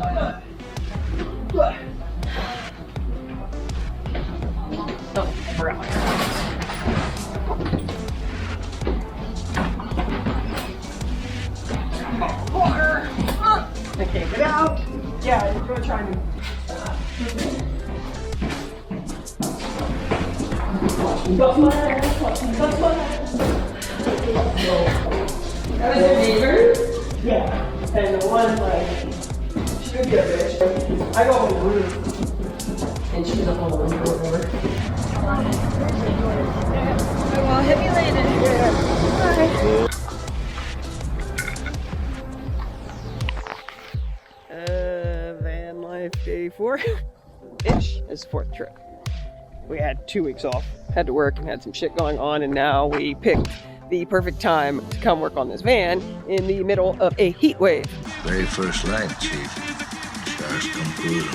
Oh, I forgot my water. I can't get out. Yeah, I'm gonna try and. That was your neighbor? Yeah. And the one, like, she could be a bitch. I go on the roof. And she's up on the roof or whatever. Well, hit me later. Yeah. Bye. Van life day 4-ish. It's 4th trip. We had 2 weeks off, had to work and had some shit going on, and now we picked the perfect time to come work on this van in the middle of a heat wave. Very first light, Chief. Stars come cruising.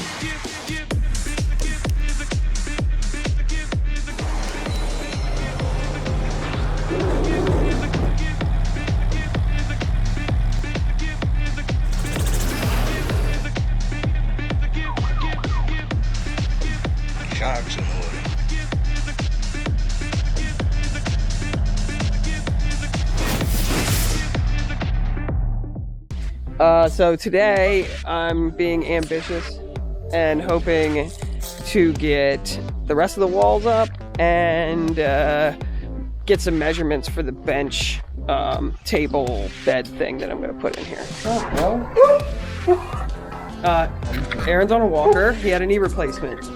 Sharks in the water. So today I'm being ambitious and hoping to get the rest of the walls up and get some measurements for the bench table bed thing that I'm going to put in here. Aaron's on a walker. He had a knee replacement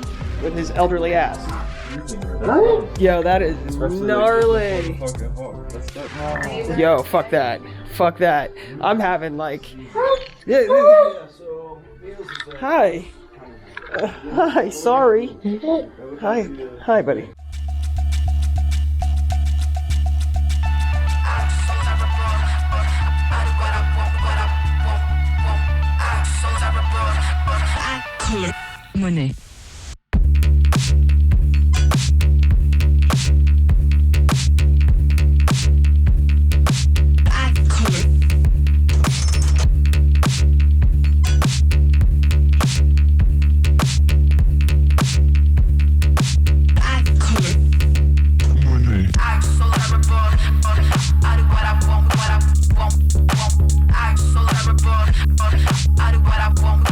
with his elderly ass. Yo, that is gnarly. Yo, fuck that. Fuck that. I'm having like... Hi. Hi, sorry. Hi. Hi, buddy. Money. I do what I want.